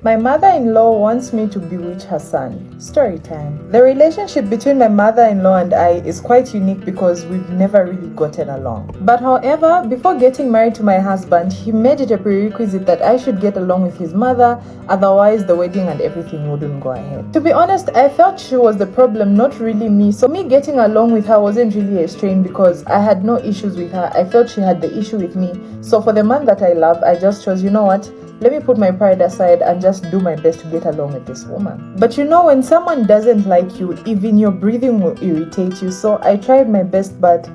My mother-in-law wants me to bewitch her son. Story time. The relationship between my mother-in-law and I is quite unique because we've never really gotten along. But however, before getting married to my husband, he made it a prerequisite that I should get along with his mother, otherwise the wedding and everything wouldn't go ahead. To be honest, I felt she was the problem, not really me. So me getting along with her wasn't really a strain because I had no issues with her. I felt she had the issue with me. So for the man that I love, I just chose, you know what? Let me put my pride aside and just do my best to get along with this woman. But you know, when someone doesn't like you, even your breathing will irritate you. So I tried my best, but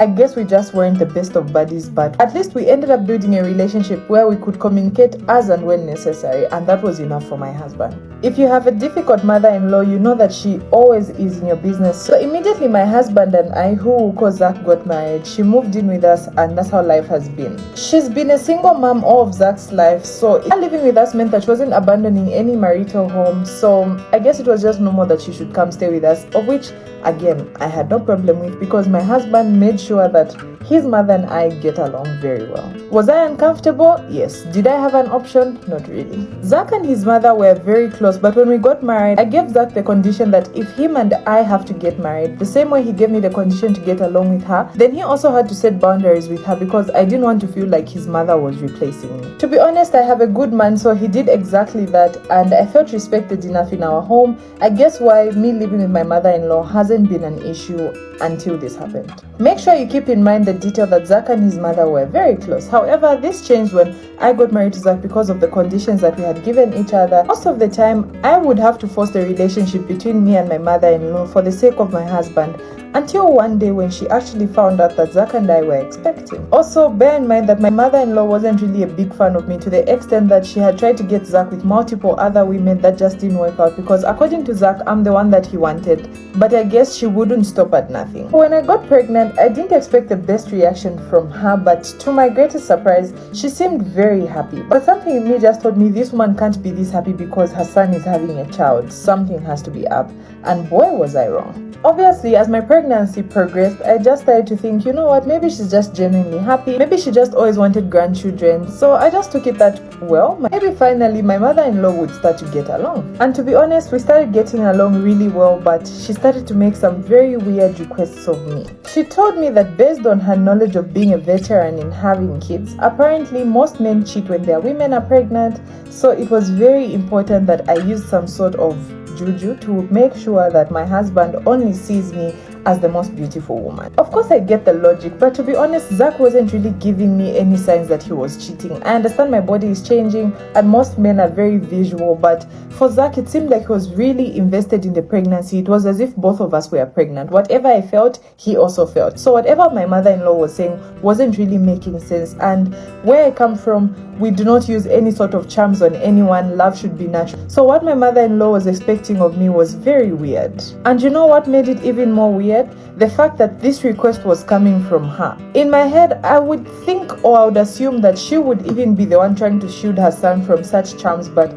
I guess we just weren't the best of buddies. But at least we ended up building a relationship where we could communicate as and when necessary, and that was enough for my husband. If you have a difficult mother-in-law, you know that she always is in your business. So immediately my husband and I, who Zach, got married, she moved in with us, and that's how life has been. She's been a single mom all of Zach's life, so her living with us meant that she wasn't abandoning any marital home. So I guess it was just normal that she should come stay with us, of which again I had no problem with because my husband made sure that his mother and I get along very well. Was I uncomfortable? Yes. Did I have an option? Not really. Zach and his mother were very close, but when we got married, I gave Zach the condition that if him and I have to get married, the same way he gave me the condition to get along with her, then he also had to set boundaries with her because I didn't want to feel like his mother was replacing me. To be honest, I have a good man, so he did exactly that, and I felt respected enough in our home. I guess why me living with my mother-in-law hasn't been an issue until this happened. Make sure you keep in mind the detail that Zach and his mother were very close. However, this changed when I got married to Zach because of the conditions that we had given each other. Most of the time, I would have to force the relationship between me and my mother-in-law for the sake of my husband, until one day when she actually found out that Zach and I were expecting. Also, bear in mind that my mother-in-law wasn't really a big fan of me, to the extent that she had tried to get Zach with multiple other women that just didn't work out because according to Zach, I'm the one that he wanted. But I guess she wouldn't stop at nothing. When I got pregnant, I didn't expect the best reaction from her, but to my greatest surprise, she seemed very happy. But something in me just told me this woman can't be this happy because her son is having a child. Something has to be up. And boy, was I wrong. Obviously, as my pregnancy progressed, I just started to think, you know what, maybe she's just genuinely happy. Maybe she just always wanted grandchildren. So I just took it that, well, maybe finally my mother-in-law would start to get along. And to be honest, we started getting along really well, but she started to make some very weird requests of me. She told me that based on her knowledge of being a veteran in having kids, apparently most men cheat when their women are pregnant. So it was very important that I use some sort of juju to make sure that my husband only sees me as the most beautiful woman. Of course, I get the logic, but to be honest, Zach wasn't really giving me any signs that he was cheating. I understand my body is changing and most men are very visual, but for Zach, it seemed like he was really invested in the pregnancy. It was as if both of us were pregnant. Whatever I felt, he also felt. So whatever my mother-in-law was saying wasn't really making sense. And where I come from, we do not use any sort of charms on anyone. Love should be natural. So what my mother-in-law was expecting of me was very weird. And you know what made it even more weird? The fact that this request was coming from her. In my head, I would think or I would assume that she would even be the one trying to shield her son from such charms, but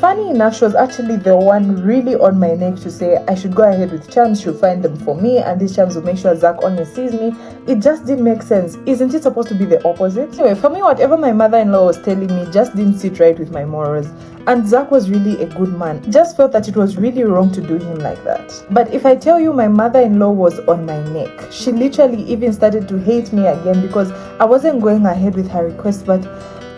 funny enough, she was actually the one really on my neck to say I should go ahead with charms, she'll find them for me, and these charms will make sure Zach only sees me. It just didn't make sense. Isn't it supposed to be the opposite? Anyway, for me, whatever my mother-in-law was telling me just didn't sit right with my morals. And Zach was really a good man. Just felt that it was really wrong to do him like that. But if I tell you, my mother-in-law was on my neck. She literally even started to hate me again because I wasn't going ahead with her request, but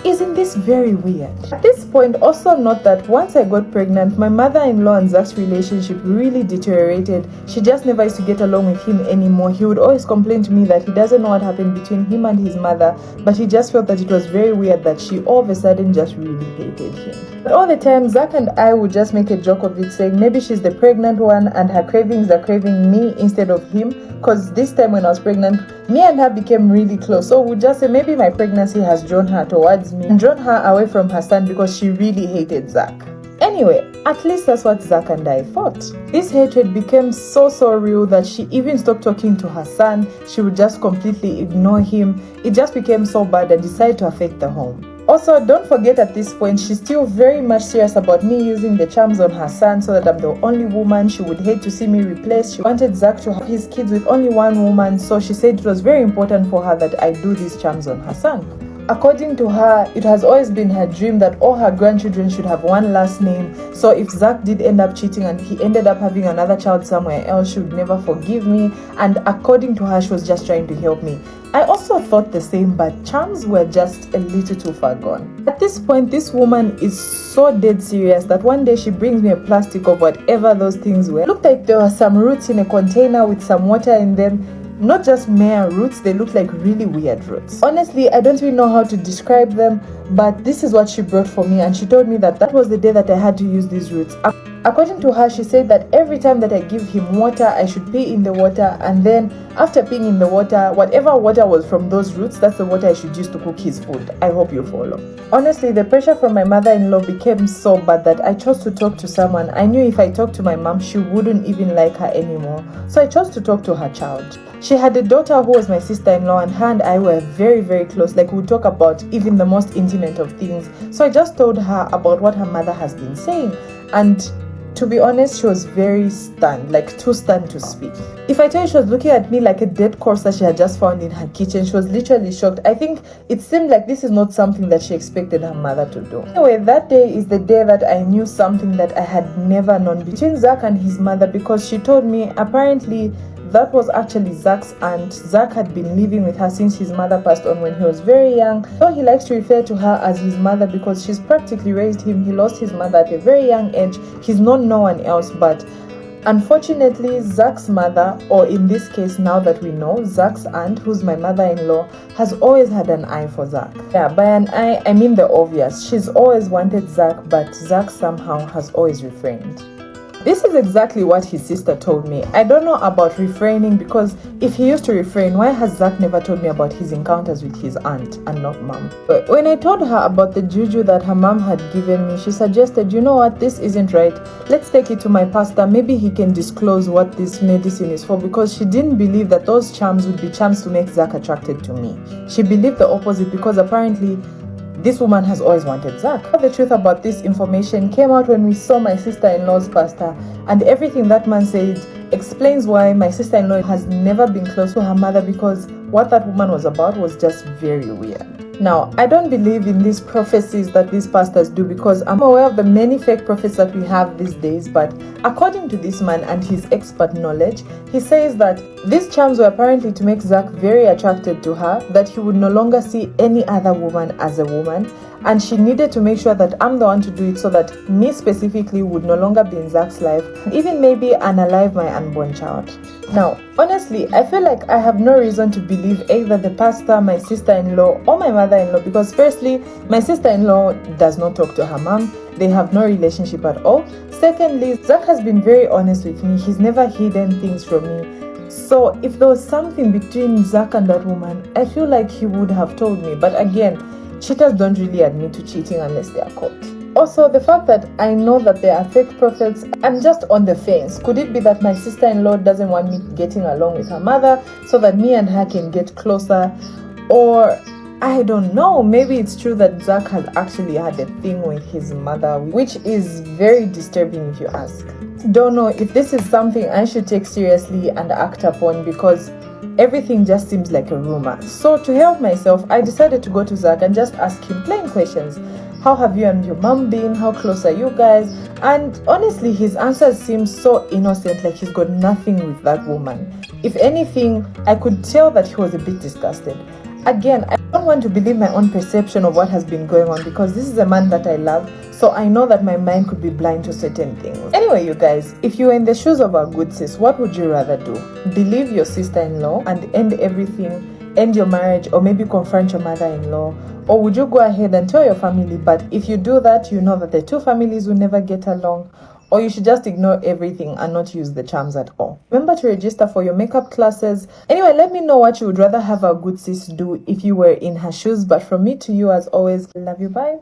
isn't this very weird? At this point, also note that once I got pregnant, my mother-in-law and Zach's relationship really deteriorated. She just never used to get along with him anymore. He would always complain to me that he doesn't know what happened between him and his mother, but he just felt that it was very weird that she all of a sudden just really hated him. But all the time, Zach and I would just make a joke of it, saying maybe she's the pregnant one and her cravings are craving me instead of him. Because this time when I was pregnant, me and her became really close. So we'd just say maybe my pregnancy has drawn her towards me and drawn her away from her son because she really hated Zach. Anyway, at least that's what Zach and I thought. This hatred became so real that she even stopped talking to her son. She would just completely ignore him. It just became so bad and decided to affect the home. Also, don't forget at this point, she's still very much serious about me using the charms on her son so that I'm the only woman. She would hate to see me replaced. She wanted Zach to have his kids with only one woman, so she said it was very important for her that I do these charms on her son. According to her, it has always been her dream that all her grandchildren should have one last name. So if Zach did end up cheating and he ended up having another child somewhere else, she would never forgive me. And according to her, she was just trying to help me. I also thought the same, but charms were just a little too far gone. At this point, this woman is so dead serious that one day she brings me a plastic of whatever those things were. It looked like there were some roots in a container with some water in them. Not just mere roots, they look like really weird roots. Honestly, I don't really know how to describe them, but this is what she brought for me, and she told me that that was the day that I had to use these roots. According to her, she said that every time that I give him water, I should pee in the water, and then after peeing in the water, whatever water was from those roots, that's the water I should use to cook his food. I hope you follow. Honestly, the pressure from my mother-in-law became so bad that I chose to talk to someone. I knew if I talked to my mom, she wouldn't even like her anymore. So I chose to talk to her child. She had a daughter who was my sister-in-law, and her and I were very, very close. Like, we would talk about even the most intimate of things. So I just told her about what her mother has been saying. And to be honest, she was very stunned, like too stunned to speak. If I tell you she was looking at me like a dead corpse that she had just found in her kitchen, she was literally shocked. I think it seemed like this is not something that she expected her mother to do. Anyway, that day is the day that I knew something that I had never known between Zach and his mother, because she told me apparently that was actually Zach's aunt. Zach had been living with her since his mother passed on when he was very young. So he likes to refer to her as his mother because she's practically raised him. He lost his mother at a very young age. He's known no one else, but unfortunately, Zach's mother, or in this case now that we know, Zach's aunt, who's my mother-in-law, has always had an eye for Zach. Yeah, by an eye, I mean the obvious. She's always wanted Zach, but Zach somehow has always refrained. This is exactly what his sister told me. I don't know about refraining, because if he used to refrain, why has Zach never told me about his encounters with his aunt and not mom? But when I told her about the juju that her mom had given me, she suggested, you know what, this isn't right. Let's take it to my pastor. Maybe he can disclose what this medicine is for, because she didn't believe that those charms would be charms to make Zach attracted to me. She believed the opposite, because apparently this woman has always wanted Zach. The truth about this information came out when we saw my sister-in-law's pastor, and everything that man said explains why my sister-in-law has never been close to her mother, because what that woman was about was just very weird. Now, I don't believe in these prophecies that these pastors do, because I'm aware of the many fake prophets that we have these days, but according to this man and his expert knowledge, he says that these charms were apparently to make Zach very attracted to her, that he would no longer see any other woman as a woman, and she needed to make sure that I'm the one to do it, so that me specifically would no longer be in Zach's life, and even maybe unalive my unborn child. Now, honestly, I feel like I have no reason to believe either the pastor, my sister-in-law, or my mother-in-law, because firstly, my sister-in-law does not talk to her mom. They have no relationship at all. Secondly, Zach has been very honest with me. He's never hidden things from me. So if there was something between Zach and that woman, I feel like he would have told me. But again, cheaters don't really admit to cheating unless they are caught. Also, the fact that I know that there are fake prophets, I'm just on the fence. Could it be that my sister-in-law doesn't want me getting along with her mother so that me and her can get closer? Or, I don't know, maybe it's true that Zach has actually had a thing with his mother, which is very disturbing if you ask. Don't know if this is something I should take seriously and act upon, because everything just seems like a rumor. So to help myself, I decided to go to Zach and just ask him plain questions. How have you and your mom been? How close are you guys? And honestly, his answers seem so innocent, like he's got nothing with that woman. If anything, I could tell that he was a bit disgusted. Again, I don't want to believe my own perception of what has been going on, because this is a man that I love, so I know that my mind could be blind to certain things. Anyway, you guys, if you were in the shoes of our good sis, what would you rather do? Believe your sister-in-law and end everything, end your marriage, or maybe confront your mother-in-law? Or would you go ahead and tell your family, but if you do that, you know that the two families will never get along? Or you should just ignore everything and not use the charms at all. Remember to register for your makeup classes. Anyway, let me know what you would rather have our good sis do if you were in her shoes. But from me to you, as always, love you, bye.